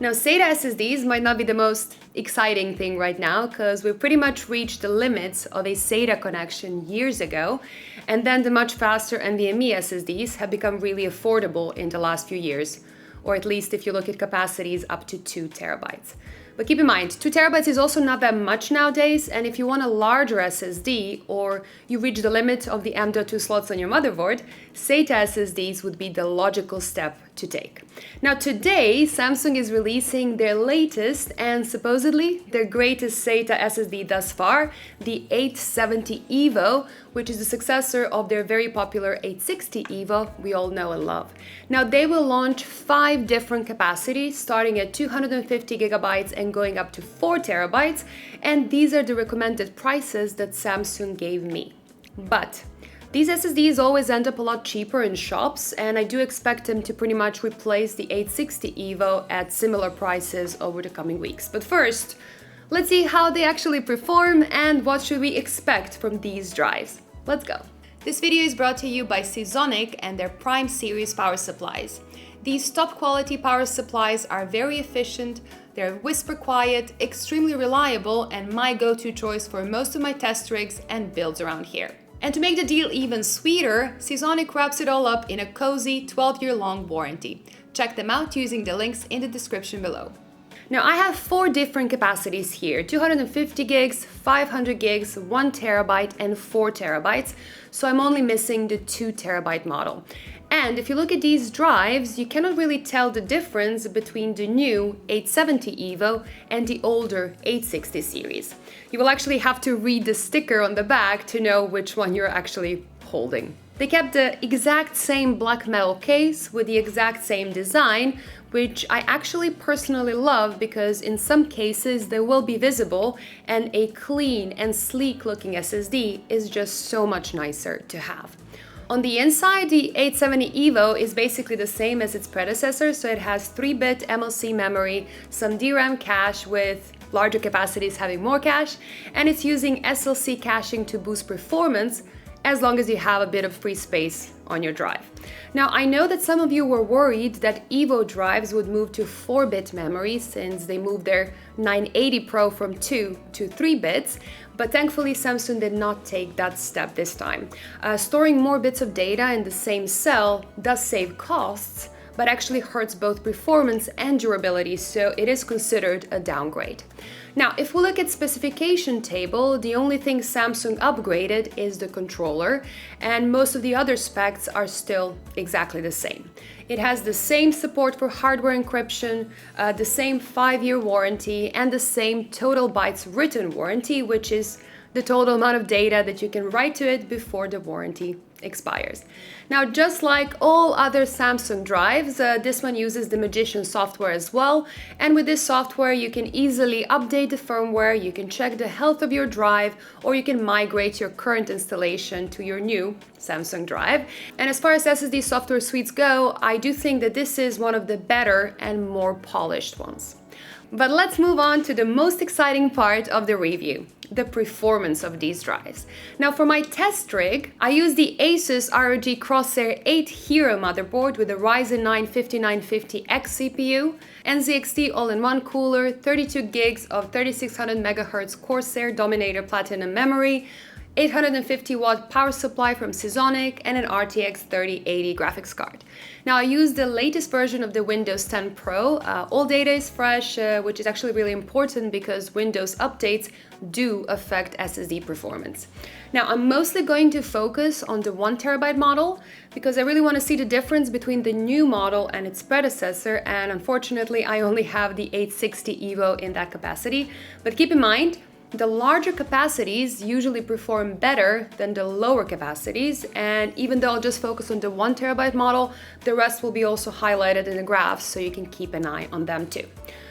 Now, SATA SSDs might not be the most exciting thing right now because we've pretty much reached the limits of a SATA connection years ago, and then the much faster NVMe SSDs have become really affordable in the last few years, or at least if you look at capacities up to 2 terabytes. But keep in mind, 2 terabytes is also not that much nowadays, and if you want a larger SSD or you reach the limit of the M.2 slots on your motherboard, SATA SSDs would be the logical step to take. Now today, Samsung is releasing their latest and supposedly their greatest SATA SSD thus far, the 870 EVO, which is the successor of their very popular 860 EVO we all know and love. Now they will launch 5 different capacities starting at 250 gigabytes and going up to 4 terabytes, and these are the recommended prices that Samsung gave me. But these SSDs always end up a lot cheaper in shops, and I do expect them to pretty much replace the 860 EVO at similar prices over the coming weeks. But first, let's see how they actually perform and what should we expect from these drives. Let's go. This video is brought to you by Seasonic and their Prime Series power supplies. These top quality power supplies are very efficient, they're whisper quiet, extremely reliable, and my go-to choice for most of my test rigs and builds around here. And to make the deal even sweeter, Seasonic wraps it all up in a cozy 12-year-long warranty. Check them out using the links in the description below. Now I have 4 different capacities here, 250 gigs, 500 gigs, 1 terabyte and 4 terabytes, so I'm only missing the 2 terabyte model. And if you look at these drives, you cannot really tell the difference between the new 870 EVO and the older 860 series. You will actually have to read the sticker on the back to know which one you're actually holding. They kept the exact same black metal case with the exact same design, which I actually personally love because in some cases they will be visible, and a clean and sleek looking SSD is just so much nicer to have. On the inside, the 870 EVO is basically the same as its predecessor, so it has 3-bit MLC memory, some DRAM cache with larger capacities having more cache, and it's using SLC caching to boost performance as long as you have a bit of free space on your drive. Now, I know that some of you were worried that EVO drives would move to 4-bit memory since they moved their 980 Pro from 2 to 3 bits, but thankfully Samsung did not take that step this time. Storing more bits of data in the same cell does save costs, but actually hurts both performance and durability, so it is considered a downgrade. Now, if we look at specification table, the only thing Samsung upgraded is the controller, and most of the other specs are still exactly the same. It has the same support for hardware encryption, the same 5-year warranty, and the same total bytes written warranty, which is the total amount of data that you can write to it before the warranty expires. Now, just like all other Samsung drives, this one uses the Magician software as well, and with this software you can easily update the firmware, you can check the health of your drive, or you can migrate your current installation to your new Samsung drive. And as far as SSD software suites go, I do think that this is one of the better and more polished ones. But let's move on to the most exciting part of the review, the performance of these drives. Now for my test rig, I use the Asus ROG Crosshair 8 Hero motherboard with a Ryzen 9 5950X CPU, NZXT all-in-one cooler, 32 gigs of 3600 MHz Corsair Dominator Platinum memory, 850 watt power supply from Seasonic, and an RTX 3080 graphics card. Now I use the latest version of the Windows 10 Pro. All data is fresh, which is actually really important because Windows updates do affect SSD performance. Now I'm mostly going to focus on the 1 terabyte model because I really want to see the difference between the new model and its predecessor, and unfortunately I only have the 860 EVO in that capacity. But keep in mind, the larger capacities usually perform better than the lower capacities, and even though I'll just focus on the 1 terabyte model, the rest will be also highlighted in the graphs so you can keep an eye on them too.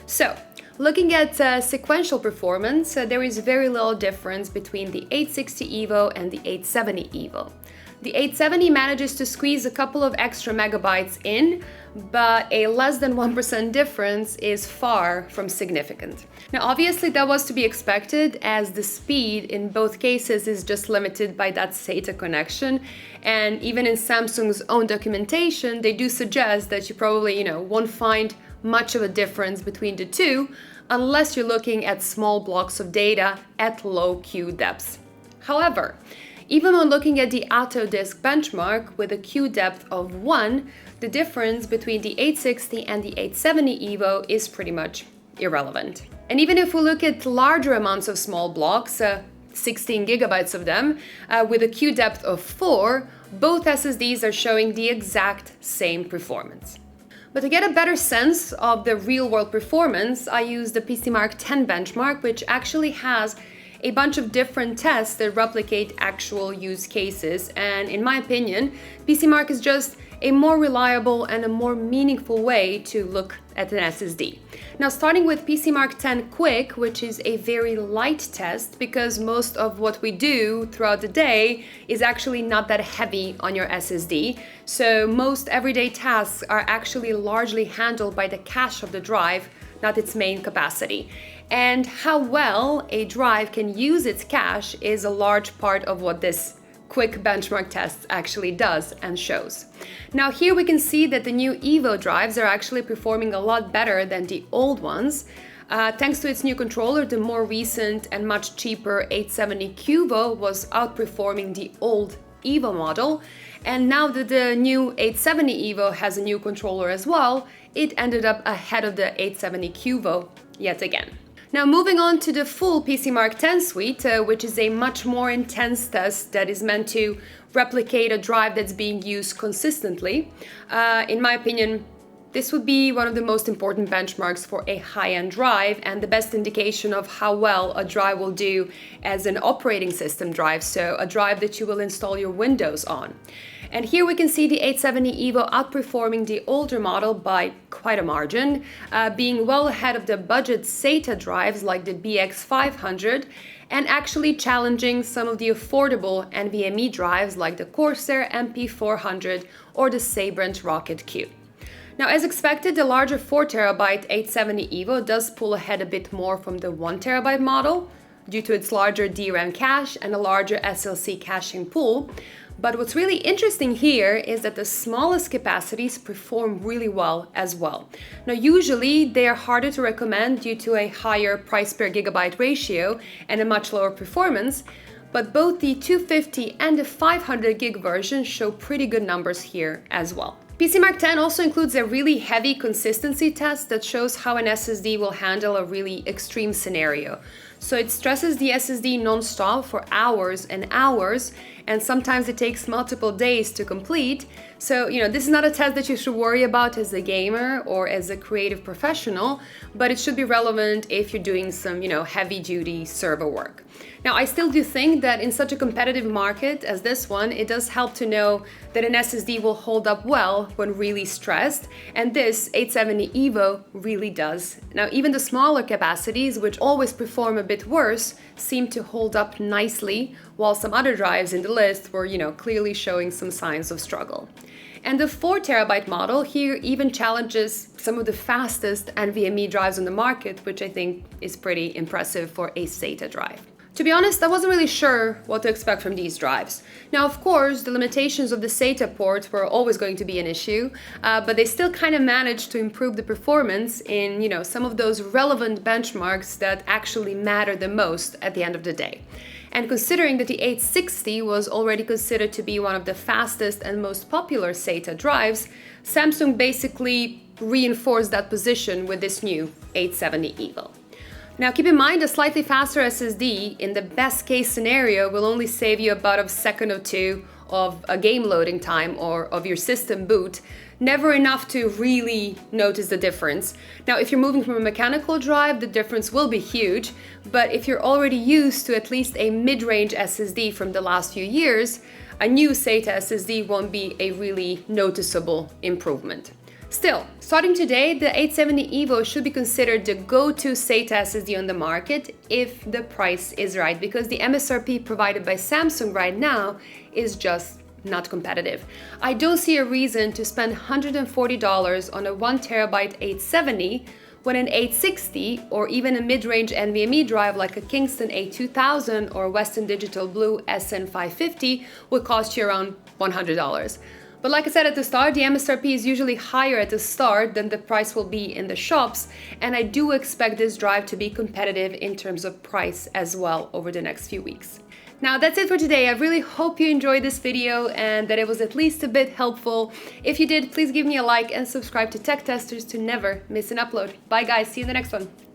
So, looking at sequential performance, there is very little difference between the 860 EVO and the 870 EVO. The 870 manages to squeeze a couple of extra megabytes in, but a less than 1% difference is far from significant. Now obviously that was to be expected, as the speed in both cases is just limited by that SATA connection, and even in Samsung's own documentation they do suggest that you probably, won't find much of a difference between the two unless you're looking at small blocks of data at low queue depths. However, even when looking at the ATTO disk benchmark with a queue depth of 1, the difference between the 860 and the 870 EVO is pretty much irrelevant. And even if we look at larger amounts of small blocks, 16 gigabytes of them, with a queue depth of 4, both SSDs are showing the exact same performance. But to get a better sense of the real-world performance, I used the PCMark 10 benchmark, which actually has a bunch of different tests that replicate actual use cases. And in my opinion, PCMark is just a more reliable and a more meaningful way to look at an SSD. Now, starting with PCMark 10 Quick, which is a very light test because most of what we do throughout the day is actually not that heavy on your SSD. So most everyday tasks are actually largely handled by the cache of the drive, not its main capacity. And how well a drive can use its cache is a large part of what this quick benchmark test actually does and shows. Now here we can see that the new EVO drives are actually performing a lot better than the old ones. Thanks to its new controller, the more recent and much cheaper 870 QVO was outperforming the old EVO model. And now that the new 870 EVO has a new controller as well, it ended up ahead of the 870 QVO yet again. Now moving on to the full PCMark 10 suite, which is a much more intense test that is meant to replicate a drive that's being used consistently. In my opinion, this would be one of the most important benchmarks for a high-end drive and the best indication of how well a drive will do as an operating system drive, so a drive that you will install your Windows on. And here we can see the 870 EVO outperforming the older model by quite a margin, being well ahead of the budget SATA drives like the BX500 and actually challenging some of the affordable NVMe drives like the Corsair MP400 or the Sabrent Rocket Q. Now, as expected, the larger 4TB 870 EVO does pull ahead a bit more from the 1TB model due to its larger DRAM cache and a larger SLC caching pool. But what's really interesting here is that the smallest capacities perform really well as well. Now, usually they are harder to recommend due to a higher price per gigabyte ratio and a much lower performance, but both the 250 and the 500 gig version show pretty good numbers here as well. PCMark 10 also includes a really heavy consistency test that shows how an SSD will handle a really extreme scenario. So it stresses the SSD non-stop for hours and hours, and sometimes it takes multiple days to complete. So, this is not a test that you should worry about as a gamer or as a creative professional, but it should be relevant if you're doing some, heavy-duty server work. Now, I still do think that in such a competitive market as this one, it does help to know that an SSD will hold up well when really stressed, and this 870 EVO really does. Now, even the smaller capacities, which always perform a bit worse, seem to hold up nicely, while some other drives in the list were, clearly showing some signs of struggle. And the 4TB model here even challenges some of the fastest NVMe drives on the market, which I think is pretty impressive for a SATA drive. To be honest, I wasn't really sure what to expect from these drives. Now, of course, the limitations of the SATA port were always going to be an issue, but they still kind of managed to improve the performance in, some of those relevant benchmarks that actually matter the most at the end of the day. And considering that the 860 was already considered to be one of the fastest and most popular SATA drives, Samsung basically reinforced that position with this new 870 EVO. Now keep in mind, a slightly faster SSD in the best case scenario will only save you about a second or two of a game loading time or of your system boot, never enough to really notice the difference. Now, if you're moving from a mechanical drive, the difference will be huge, but if you're already used to at least a mid-range SSD from the last few years, a new SATA SSD won't be a really noticeable improvement. Still, starting today, the 870 EVO should be considered the go-to SATA SSD on the market if the price is right, because the MSRP provided by Samsung right now is just not competitive. I don't see a reason to spend $140 on a 1TB 870 when an 860 or even a mid-range NVMe drive like a Kingston A2000 or Western Digital Blue SN550 will cost you around $100. But like I said at the start, the MSRP is usually higher at the start than the price will be in the shops, and I do expect this drive to be competitive in terms of price as well over the next few weeks. Now that's it for today. I really hope you enjoyed this video and that it was at least a bit helpful. If you did, please give me a like and subscribe to Tech Testers to never miss an upload. Bye guys, see you in the next one.